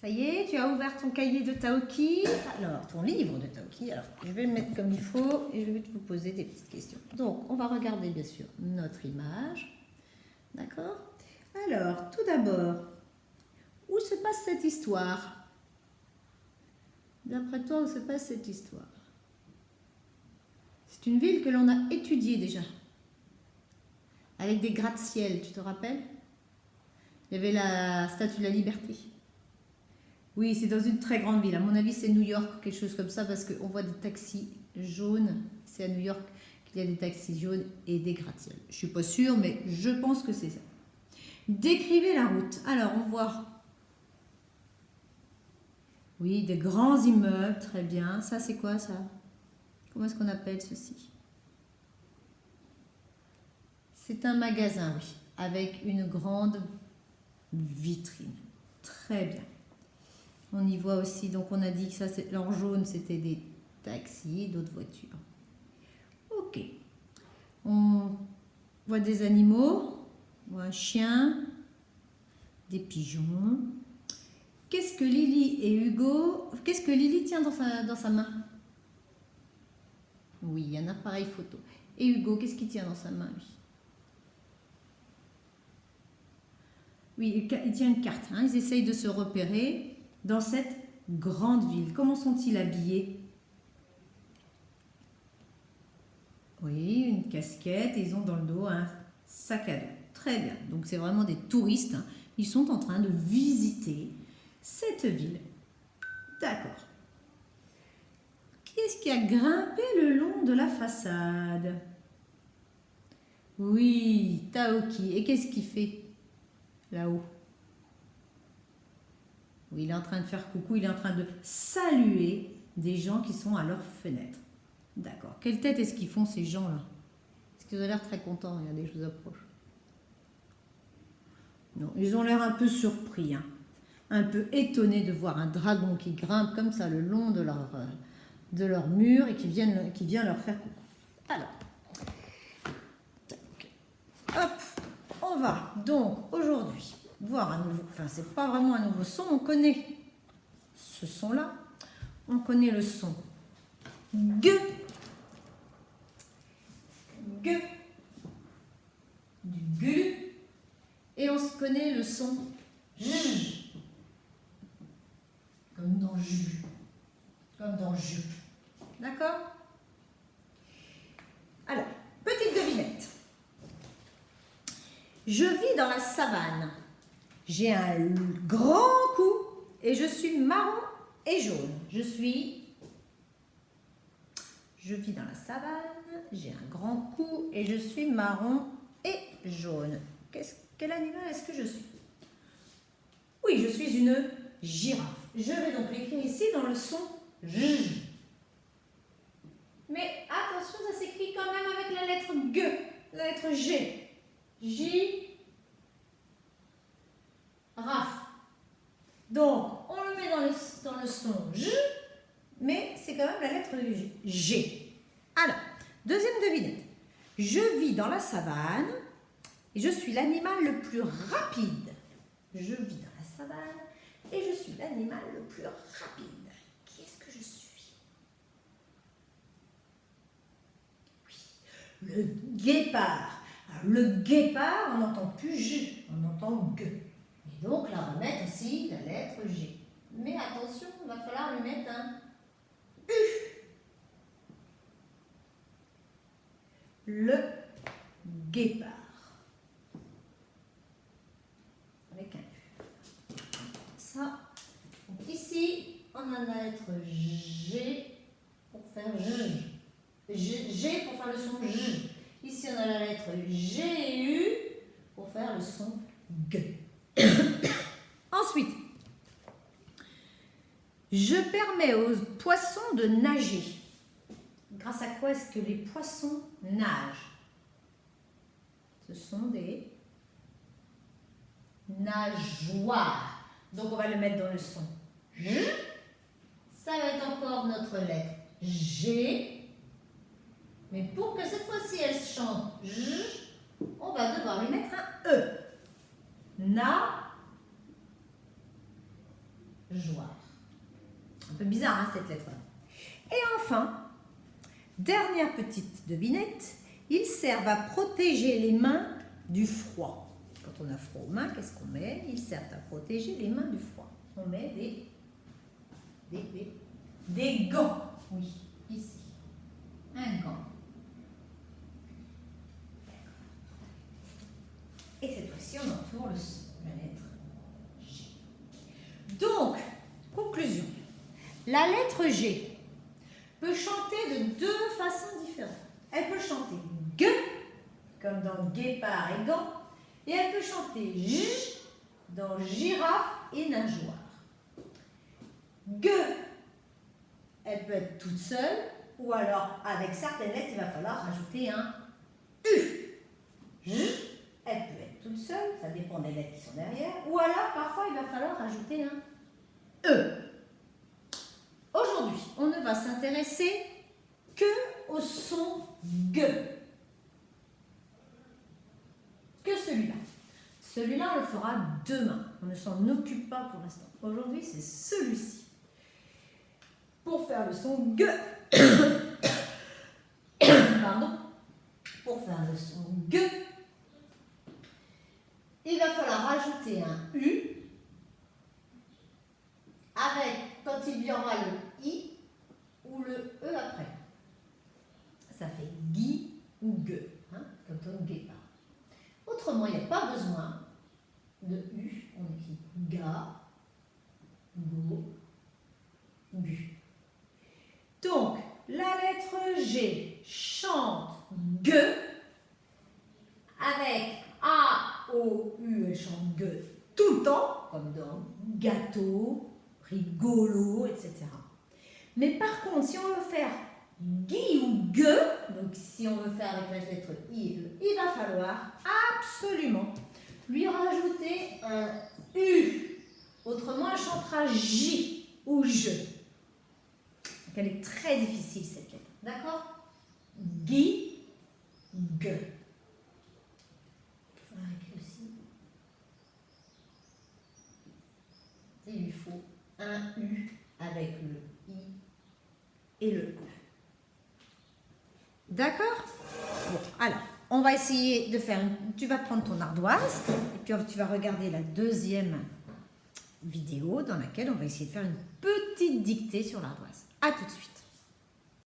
Ça y est, tu as ouvert ton cahier de Taoki. Alors, ton livre de Taoki. Alors, je vais le mettre comme il faut et je vais vous poser des petites questions. Donc, on va regarder bien sûr notre image. D'accord? Alors, tout d'abord, où se passe cette histoire? D'après toi, où se passe cette histoire? C'est une ville que l'on a étudiée déjà. Avec des gratte-ciel, tu te rappelles? Il y avait la Statue de la Liberté. Oui, c'est dans une très grande ville. À mon avis, c'est New York, quelque chose comme ça, parce qu'on voit des taxis jaunes. C'est à New York qu'il y a des taxis jaunes et des gratte-ciel. Je ne suis pas sûre, mais je pense que c'est ça. Décrivez la route. Alors, on voit... Oui, des grands immeubles, très bien. Ça, c'est quoi, ça? Comment est-ce qu'on appelle ceci? C'est un magasin, oui, avec une grande vitrine. Très bien. On y voit aussi, donc on a dit que ça, en jaune, c'était des taxis, d'autres voitures. Ok. On voit des animaux, on voit un chien, des pigeons. Qu'est-ce que Lily tient dans sa main? Oui, un appareil photo. Et Hugo, qu'est-ce qu'il tient dans sa main, lui? Oui, il tient une carte. Ils essayent de se repérer dans cette grande ville. Comment sont-ils habillés? Oui, une casquette. Et ils ont dans le dos un sac à dos. Très bien. Donc, c'est vraiment des touristes. Ils sont en train de visiter cette ville. D'accord. Qui est-ce qui a grimpé le long de la façade? Oui, Taoki. Et qu'est-ce qu'il fait là-haut? Oui, il est en train de faire coucou, il est en train de saluer des gens qui sont à leur fenêtre. D'accord. Quelle tête est-ce qu'ils font ces gens-là? Est-ce qu'ils ont l'air très contents? Regardez, je vous approche. Non, ils ont l'air un peu surpris, hein. Un peu étonnés de voir un dragon qui grimpe comme ça le long de leur mur et qui vient leur faire coucou. Alors, hop, on va donc aujourd'hui voir un nouveau, enfin c'est pas vraiment un nouveau son, on connaît ce son-là, on connaît le son G, G, du GU, et on se connaît le son J, comme dans jus, comme dans jus, d'accord? Alors, petite devinette. Je vis dans la savane. J'ai un grand cou et je suis marron et jaune. Je vis dans la savane, j'ai un grand cou et je suis marron et jaune. Quel animal est-ce que je suis? Oui, je suis une girafe. Je vais donc l'écrire ici dans le son J. Mais attention, ça s'écrit quand même avec la lettre G, la lettre G. J. Raf. Donc, on le met dans le son J, mais c'est quand même la lettre G. Alors, deuxième devinette. Je vis dans la savane et je suis l'animal le plus rapide. Je vis dans la savane et je suis l'animal le plus rapide. Qui est-ce que je suis? Oui, le guépard. Alors, le guépard, on n'entend plus J, on entend G. Et donc là, on va mettre ici la lettre G. Mais attention, il va falloir lui mettre un U. Le guépard. Avec un U. Ça. Donc ici, on a la lettre G pour faire J. G pour faire le son J. Ici, on a la lettre G et U pour faire le son G. Ensuite, je permets aux poissons de nager. Grâce à quoi est-ce que les poissons nagent? Ce sont des nageoires. Donc, on va le mettre dans le son J. Ça va être encore notre lettre G. Mais pour que cette fois-ci, elle chante J, on va devoir lui mettre un E. Na. nageoire. Un peu bizarre, hein, cette lettre-là. Et enfin, dernière petite devinette, ils servent à protéger les mains du froid. Quand on a froid aux mains, qu'est-ce qu'on met? Ils servent à protéger les mains du froid. On met des gants. Oui, ici. Un gant. Et cette fois-ci, on entoure la lettre G. Donc, conclusion. La lettre G peut chanter de deux façons différentes. Elle peut chanter G, comme dans guépard et gant, et elle peut chanter J, dans girafe et nageoire. G, elle peut être toute seule, ou alors avec certaines lettres, il va falloir rajouter un U. J, elle peut être toute seule, ça dépend des lettres qui sont derrière, ou alors parfois il va falloir rajouter un E. Aujourd'hui, on ne va s'intéresser que au son G. Que celui-là. Celui-là, on le fera demain. On ne s'en occupe pas pour l'instant. Aujourd'hui, c'est celui-ci. Pour faire le son G, pardon, pour faire le son G, il va falloir rajouter un U avec, quand il y aura le I ou le E après. Ça fait Guy ou Gue, hein, comme ton guépard. Autrement, il n'y a pas besoin de U. On écrit Ga, Go, Gu. Donc, la lettre G chante G avec A, O, U, elle chante G tout le temps, comme dans gâteau, rigolo, etc. Mais par contre, si on veut faire Guy ou Gue, donc si on veut faire avec la lettre I et E, il va falloir absolument lui rajouter un U. Autrement, elle chantera J ou Je. Donc elle est très difficile cette lettre. D'accord? Guy, Gue. Il faudra écrire aussi. Il lui faut un U avec le I et le E. D'accord? Bon, alors, on va essayer de faire tu vas prendre ton ardoise et puis tu vas regarder la deuxième vidéo dans laquelle on va essayer de faire une petite dictée sur l'ardoise. À tout de suite.